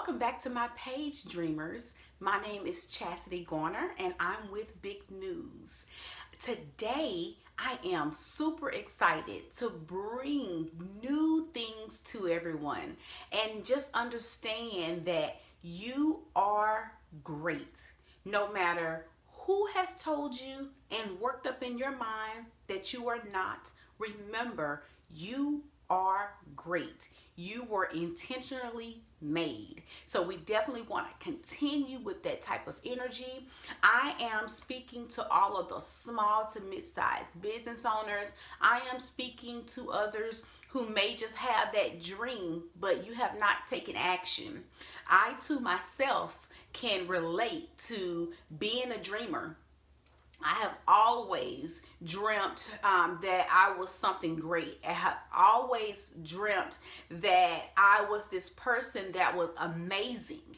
Welcome back to my page, dreamers. My name is Chastity Garner and I'm with Big News. Today, I am super excited to bring new things to everyone and just understand that you are great. No matter who has told you and worked up in your mind that you are not, remember you are great. You were intentionally made. So we definitely want to continue with that type of energy. I am speaking to all of the small to mid-sized business owners. I am speaking to others who may just have that dream, but you have not taken action. I too myself can relate to being a dreamer. I have always dreamt that I was something great. I have always dreamt that I was this person that was amazing.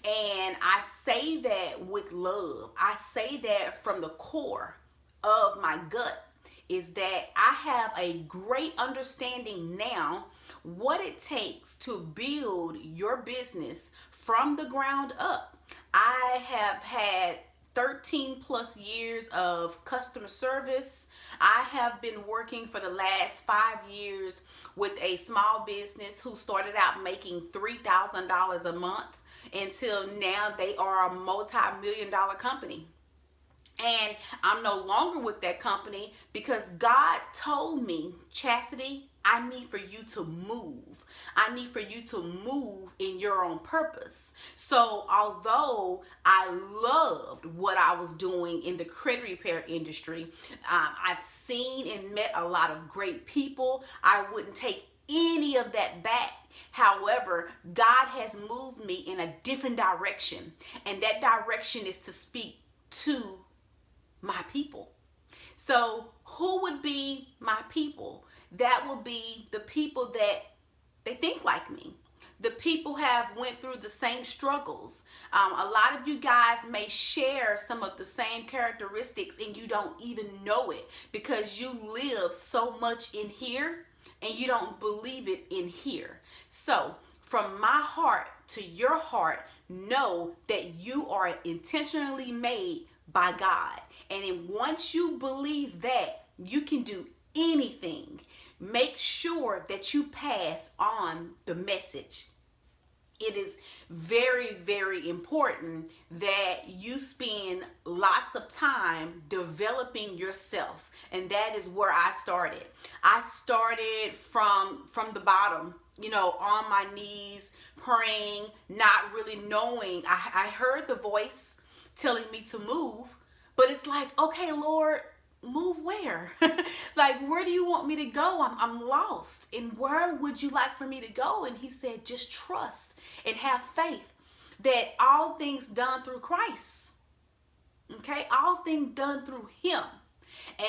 And I say that with love. I say that from the core of my gut, is that I have a great understanding now what it takes to build your business from the ground up. I have had 13 plus years of customer service. I have been working for the last 5 years with a small business who started out making $3,000 a month until now they are a multi-million-dollar company. And I'm no longer with that company because God told me, Chastity, I need for you to move. I need for you to move in your own purpose. So although I loved what I was doing in the credit repair industry, I've seen and met a lot of great people. I wouldn't take any of that back. However, God has moved me in a different direction. And that direction is to speak to my people. So who would be my people? That will be the people that they think like me. The people have went through the same struggles. A lot of you guys may share some of the same characteristics and you don't even know it because you live so much in here and you don't believe it in here. So from my heart to your heart, know that you are intentionally made by God. And then once you believe that, you can do anything. Make sure that you pass on the message. It is very, very important that you spend lots of time developing yourself. And that is where I started. I started from the bottom, on my knees, praying, not really knowing. I heard the voice telling me to move, but it's like, okay, Lord, move where? Like, where do you want me to go? I'm lost. And where would you like for me to go? And he said, just trust and have faith that all things done through Christ. Okay? All things done through him.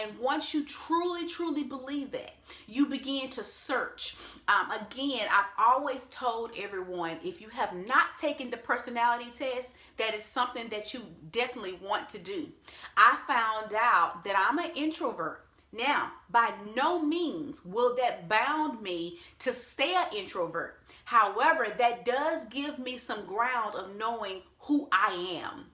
And once you truly, truly believe that, you begin to search. Again, I've always told everyone, if you have not taken the personality test, that is something that you definitely want to do. I found out that I'm an introvert. Now, by no means will that bound me to stay an introvert. However, that does give me some ground of knowing who I am.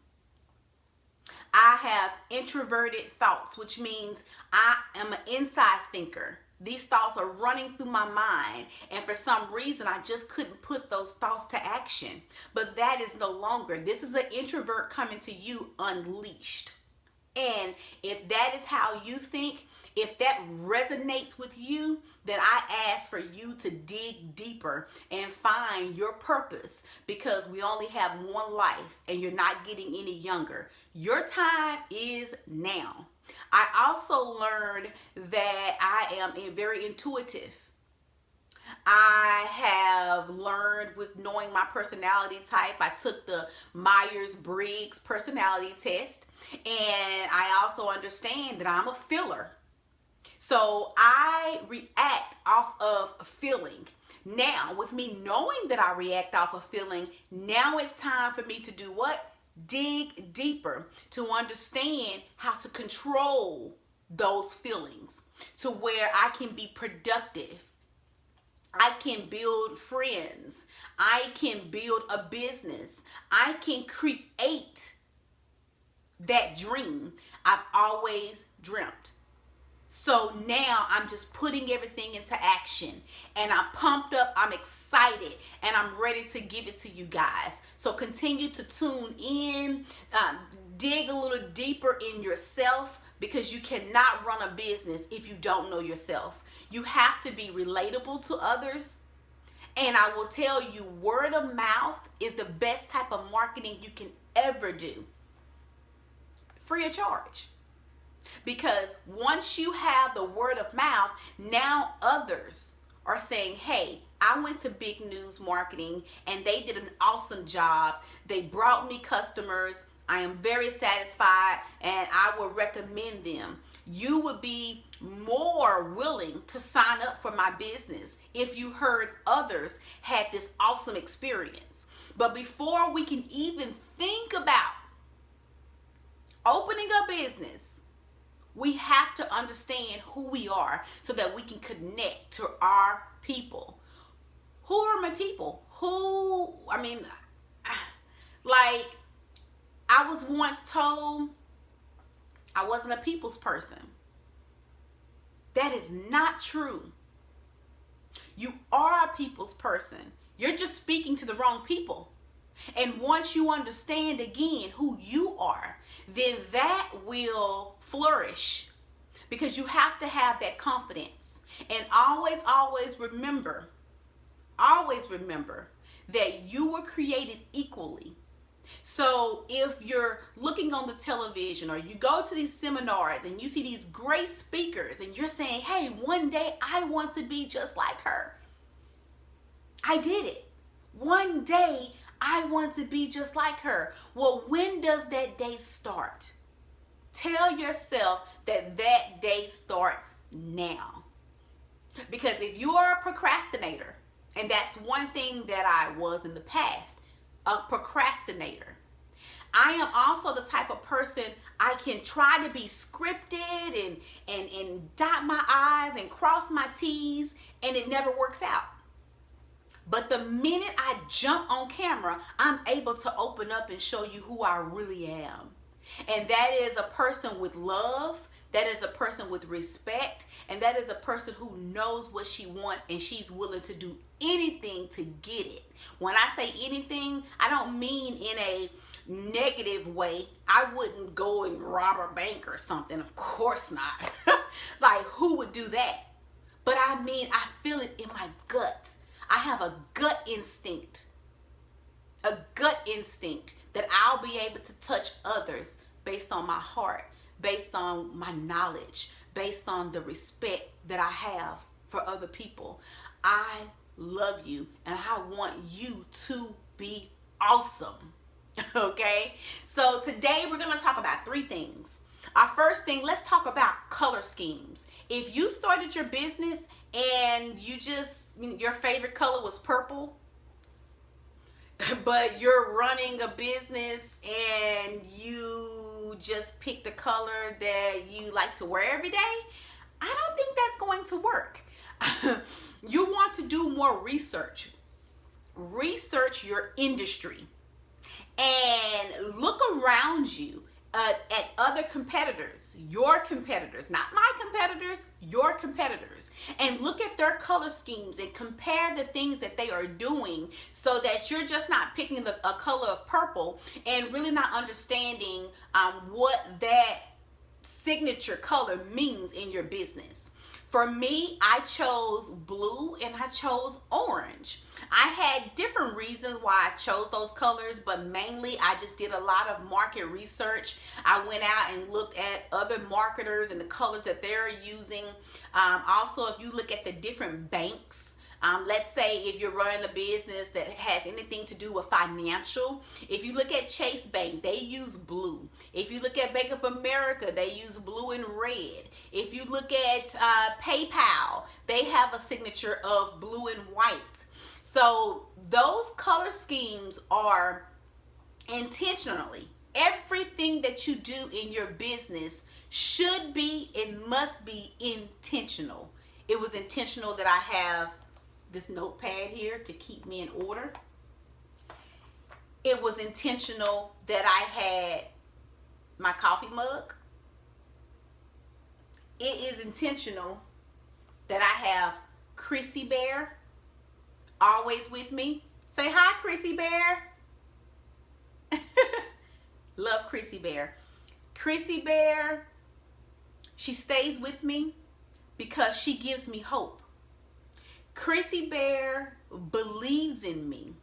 I have introverted thoughts, which means I am an inside thinker. These thoughts are running through my mind, and for some reason, I just couldn't put those thoughts to action. But that is no longer. This is an introvert coming to you unleashed. And if that is how you think, if that resonates with you, then I ask for you to dig deeper and find your purpose, because we only have one life and you're not getting any younger. Your time is now. I also learned that I am very intuitive. I have learned with knowing my personality type. I took the Myers-Briggs personality test, and I also understand that I'm a feeler. So I react off of feeling. Now, with me knowing that I react off of feeling, now it's time for me to do what? Dig deeper to understand how to control those feelings to where I can be productive. I can build friends. I can build a business. I can create that dream I've always dreamt. So now I'm just putting everything into action, and I'm pumped up, I'm excited, and I'm ready to give it to you guys. So continue to tune in, dig a little deeper in yourself, because you cannot run a business if you don't know yourself. You have to be relatable to others. And I will tell you, word of mouth is the best type of marketing you can ever do, free of charge. Because once you have the word of mouth, now others are saying, hey, I went to Big News Marketing and they did an awesome job. They brought me customers. I am very satisfied and I would recommend them. You would be more willing to sign up for my business if you heard others had this awesome experience. But before we can even think about opening a business, we have to understand who we are so that we can connect to our people. Who are my people? Like, I was once told I wasn't a people's person. That is not true. You are a people's person. You're just speaking to the wrong people. And once you understand again who you are, then that will flourish, because you have to have that confidence. And always remember that you were created equally. So if you're looking on the television or you go to these seminars and you see these great speakers and you're saying, hey, one day I want to be just like her. I did it. One day I want to be just like her. Well, when does that day start? Tell yourself that that day starts now. Because if you are a procrastinator, and that's one thing that I was in the past, a procrastinator. I am also the type of person, I can try to be scripted and dot my I's and cross my T's, and it never works out. But the minute I jump on camera, I'm able to open up and show you who I really am. And that is a person with love, that is a person with respect, and that is a person who knows what she wants and she's willing to do anything to get it. When I say anything, I don't mean in a negative way. I wouldn't go and rob a bank or something. Of course not. Like, who would do that? But I mean, I feel it in my gut. I have a gut instinct that I'll be able to touch others based on my heart, based on my knowledge, based on the respect that I have for other people. I love you and I want you to be awesome. Okay? So today we're going to talk about 3 things. Our first thing, let's talk about color schemes. If you started your business and your favorite color was purple, but you're running a business and you just picked a color that you like to wear every day, I don't think that's going to work. You want to do more research. Research your industry and look around you at other competitors, your competitors, not my competitors, your competitors, and look at their color schemes and compare the things that they are doing, so that you're just not picking a color of purple and really not understanding what that signature color means in your business. For me, I chose blue and I chose orange. I had different reasons why I chose those colors, but mainly I just did a lot of market research. I went out and looked at other marketers and the colors that they're using. Also, if you look at the different banks, let's say if you're running a business that has anything to do with financial, if you look at Chase Bank, they use blue. If you look at Bank of America, they use blue and red. If you look at PayPal, they have a signature of blue and white. So those color schemes are intentionally. Everything that you do in your business should be and must be intentional. It was intentional that I have this notepad here to keep me in order. It was intentional that I had my coffee mug. It is intentional that I have Chrissy Bear always with me. Say hi, Chrissy Bear. Love Chrissy Bear. Chrissy Bear, she stays with me because she gives me hope. Chrissy Bear believes in me.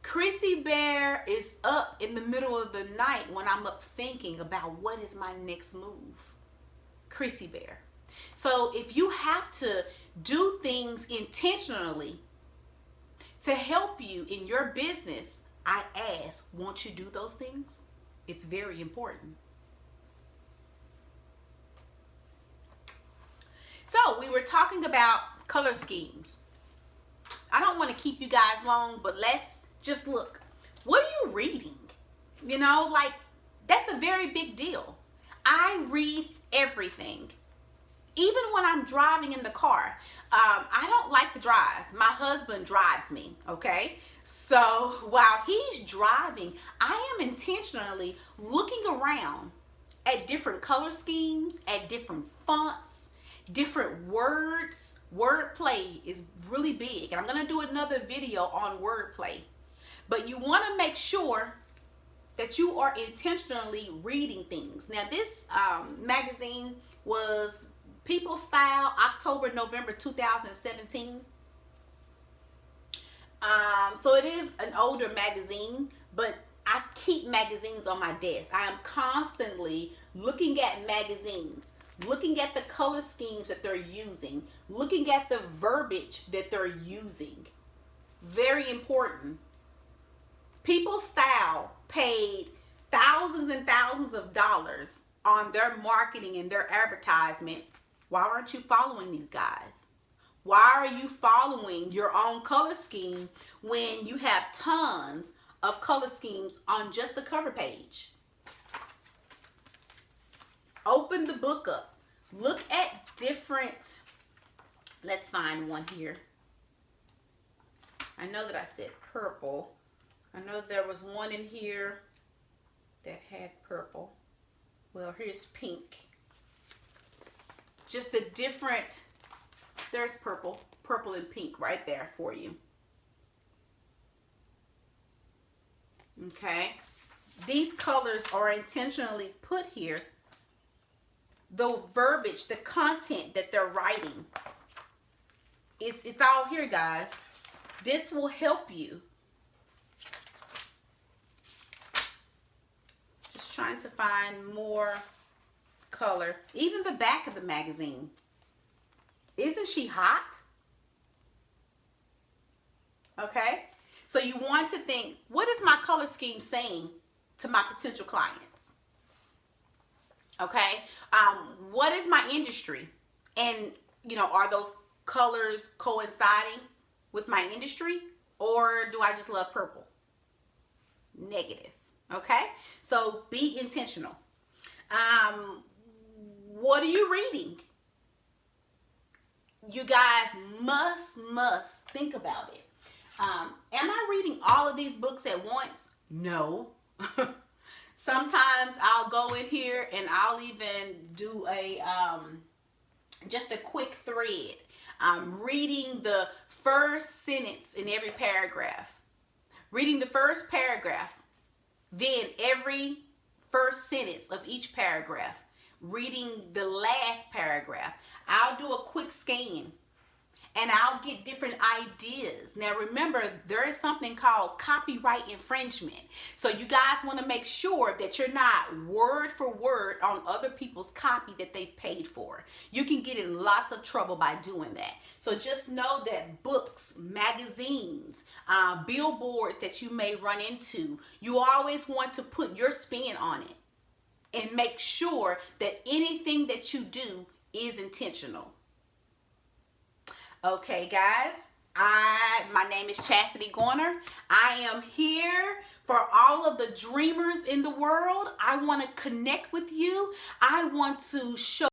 Chrissy Bear is up in the middle of the night when I'm up thinking about what is my next move. Chrissy Bear. So if you have to do things intentionally to help you in your business, I ask, won't you do those things? It's very important. So we were talking about color schemes. I don't want to keep you guys long, but let's just look. What are you reading? You know, like, that's a very big deal. I read everything. Even when I'm driving in the car. I don't like to drive. My husband drives me, okay? So while he's driving, I am intentionally looking around at different color schemes, at different fonts, different words. Wordplay is really big, and I'm going to do another video on wordplay. But you want to make sure that you are intentionally reading things. Now, this magazine was People Style, October, November 2017. So it is an older magazine, but I keep magazines on my desk. I am constantly looking at magazines, looking at the color schemes that they're using, looking at the verbiage that they're using. Very important. People Style paid thousands and thousands of dollars on their marketing and their advertisement. Why aren't you following these guys? Why are you following your own color scheme when you have tons of color schemes on just the cover page? Open the book up. Look at different, let's find one here. I know that I said purple. I know there was one in here that had purple. Well, here's pink. Just the different, there's purple and pink right there for you. Okay. These colors are intentionally put here. The verbiage, the content that they're writing, it's all here, guys. This will help you. Just trying to find more color. Even the back of the magazine. Isn't she hot? Okay. So you want to think, what is my color scheme saying to my potential clients? Okay. What is my industry? And, you know, are those colors coinciding with my industry? Or do I just love purple? Negative. Okay. So be intentional. What are you reading? You guys must think about it. Am I reading all of these books at once? No. Sometimes I'll go in here and I'll even do a just a quick thread. Reading the first sentence in every paragraph. Reading the first paragraph. Then every first sentence of each paragraph. Reading the last paragraph. I'll do a quick scan and I'll get different ideas. Now remember, there is something called copyright infringement. So you guys want to make sure that you're not word for word on other people's copy that they've paid for. You can get in lots of trouble by doing that. So just know that books, magazines, billboards that you may run into, you always want to put your spin on it and make sure that anything that you do is intentional. Okay, guys, my name is Chastity Garner. I am here for all of the dreamers in the world. I want to connect with you. I want to show